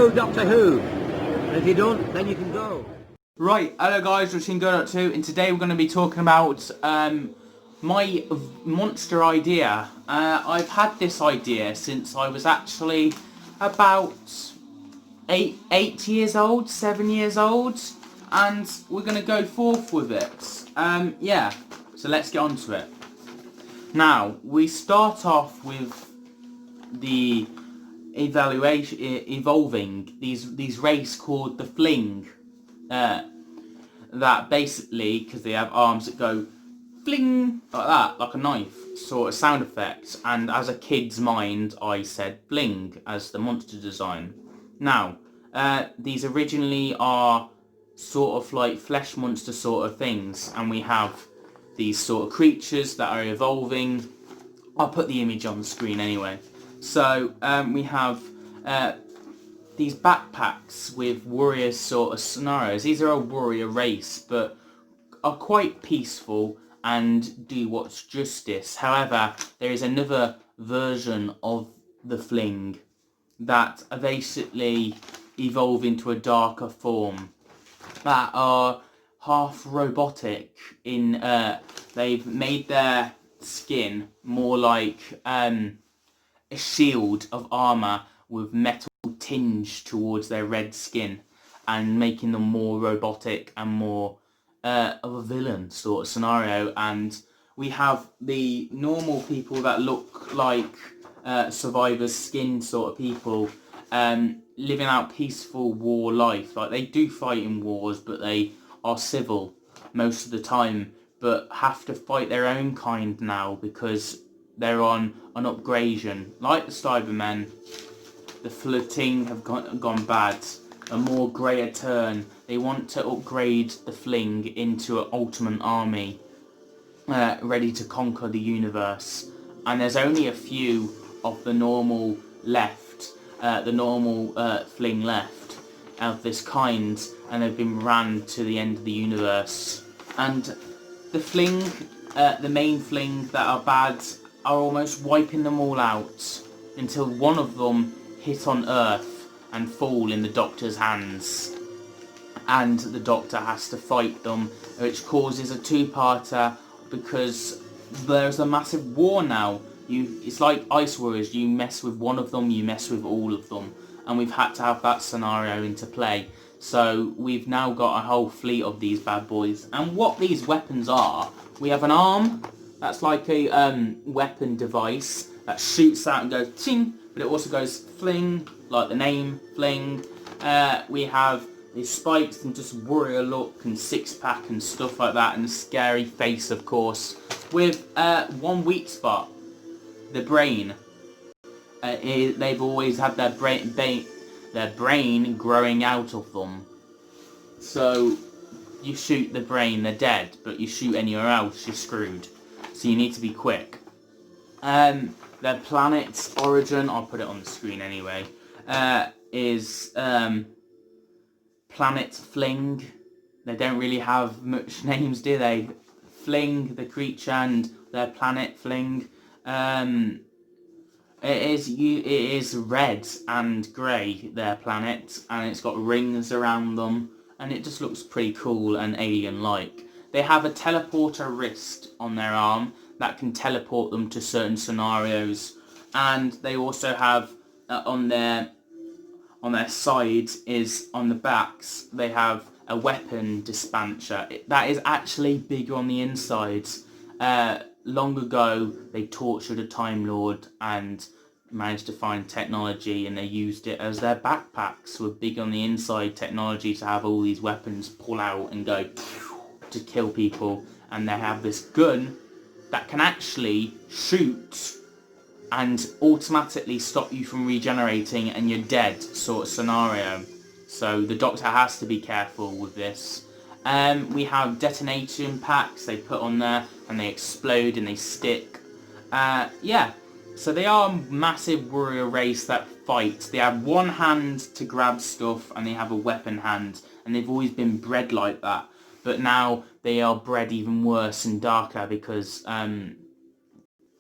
know Doctor Who? And if you don't, then you can go. Right, hello guys, we're Team Go.2, and today we're going to be talking about my monster idea. I've had this idea since I was actually about 8 years old, 7 years old, and we're going to go forth with it. Yeah, so let's get on to it. Now, we start off with the evolving these race called the Fling. That basically, because they have arms that go fling like that, like a knife sort of sound effect, and as a kid's mind I said bling as the monster design. Now these originally are sort of like flesh monster sort of things, and we have these sort of creatures that are evolving. I'll put the image on the screen anyway. So we have these backpacks with warrior sort of scenarios. These are a warrior race, but are quite peaceful and do what's justice. However, there is another version of the Fling that are basically evolve into a darker form, that are half robotic in they've made their skin more like a shield of armor with metal tinge towards their red skin, and making them more robotic and more of a villain sort of scenario. And we have the normal people that look like survivors skin sort of people, living out peaceful war life. Like, they do fight in wars, but they are civil most of the time, but have to fight their own kind now because they're on an upgradation. Like the Cybermen, the Fling have gone bad. A more greater turn. They want to upgrade the Fling into an ultimate army, ready to conquer the universe. And there's only a few of the normal left, Fling left of this kind, and they've been ran to the end of the universe. And the Fling, the main Fling that are bad, are almost wiping them all out until one of them hit on Earth and fall in the Doctor's hands, and the Doctor has to fight them, which causes a two-parter because there's a massive war now. It's like Ice Warriors. You mess with one of them, you mess with all of them, and we've had to have that scenario into play. So we've now got a whole fleet of these bad boys. And what these weapons are, we have an arm that's like a weapon device that shoots out and goes ting, but it also goes fling, like the name Fling. We have these spikes and just warrior look and six-pack and stuff like that, and a scary face, of course, with one weak spot: the brain. They've always had their brain growing out of them. So you shoot the brain, they're dead, but you shoot anywhere else, you're screwed. So you need to be quick. Their planet's origin, I'll put it on the screen anyway, is Planet Fling. They don't really have much names, do they? Fling, the creature, and their planet Fling. It is red and grey, their planet, and it's got rings around them, and it just looks pretty cool and alien-like. They have a teleporter wrist on their arm that can teleport them to certain scenarios, and they also have on their sides, is on the backs, they have a weapon dispenser that is actually bigger on the insides. Long ago they tortured a Time Lord and managed to find technology, and they used it as their backpacks with big on the inside technology to have all these weapons pull out and go to kill people. And they have this gun that can actually shoot and automatically stop you from regenerating and you're dead sort of scenario. So the Doctor has to be careful with this. We have detonation packs they put on there, and they explode and they stick. Yeah, so they are a massive warrior race that fight. They have one hand to grab stuff, and they have a weapon hand, and they've always been bred like that. But now they are bred even worse and darker because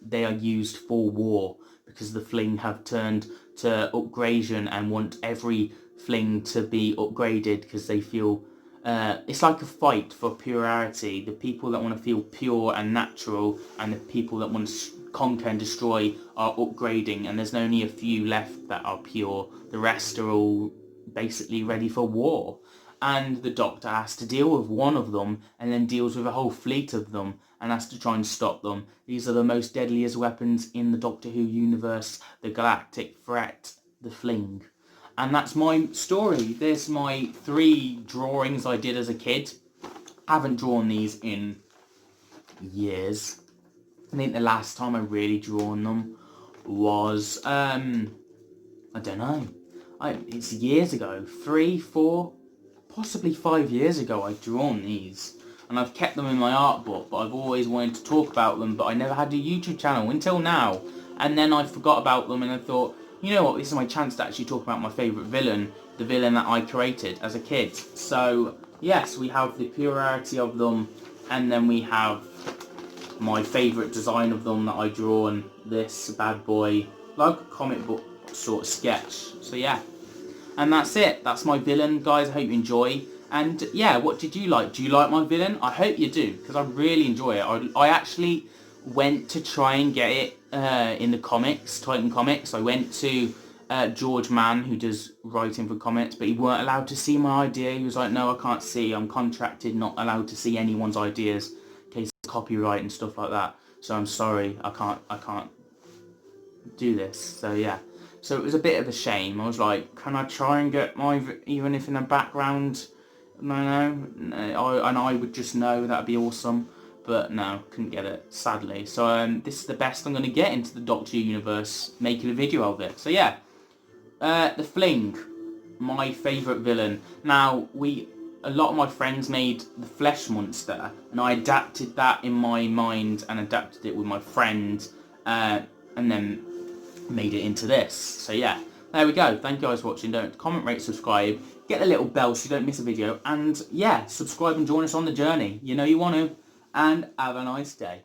they are used for war, because the Fling have turned to upgradation and want every Fling to be upgraded because they feel it's like a fight for purity. The people that want to feel pure and natural, and the people that want to conquer and destroy are upgrading, and there's only a few left that are pure. The rest are all basically ready for war. And the Doctor has to deal with one of them, and then deals with a whole fleet of them, and has to try and stop them. These are the most deadliest weapons in the Doctor Who universe, the galactic threat, the Fling. And that's my story. There's my 3 drawings I did as a kid. I haven't drawn these in years. I think the last time I really drawn them was, I don't know. It's years ago. 3, 4, possibly 5 years ago I've drawn these. And I've kept them in my art book, but I've always wanted to talk about them, but I never had a YouTube channel until now. And then I forgot about them, and I thought, you know what, this is my chance to actually talk about my favourite villain, the villain that I created as a kid. So, yes, we have the purity of them, and then we have my favourite design of them that I drawn, this bad boy, like a comic book sort of sketch. So yeah, and that's it. That's my villain, guys. I hope you enjoy. And yeah, what did you like? Do you like my villain? I hope you do, because I really enjoy it. I actually went to try and get it in the comics, Titan Comics. I went to George Mann, who does writing for comics, but he weren't allowed to see my idea. He was like, no, I can't see. I'm contracted, not allowed to see anyone's ideas in case of copyright and stuff like that. So I'm sorry, I can't do this. So yeah. So it was a bit of a shame. I was like, can I try and get my, even if in the background, and I would just know, that'd be awesome. But no, couldn't get it, sadly. So this is the best I'm going to get into the Doctor Who universe, making a video of it. So yeah, the Fling, my favourite villain. Now, a lot of my friends made the Flesh Monster, and I adapted that in my mind and adapted it with my friend, and then made it into this. So yeah, there we go. Thank you guys for watching. Don't comment, rate, subscribe, get the little bell so you don't miss a video, and yeah, subscribe and join us on the journey. You know you want to. And have a nice day.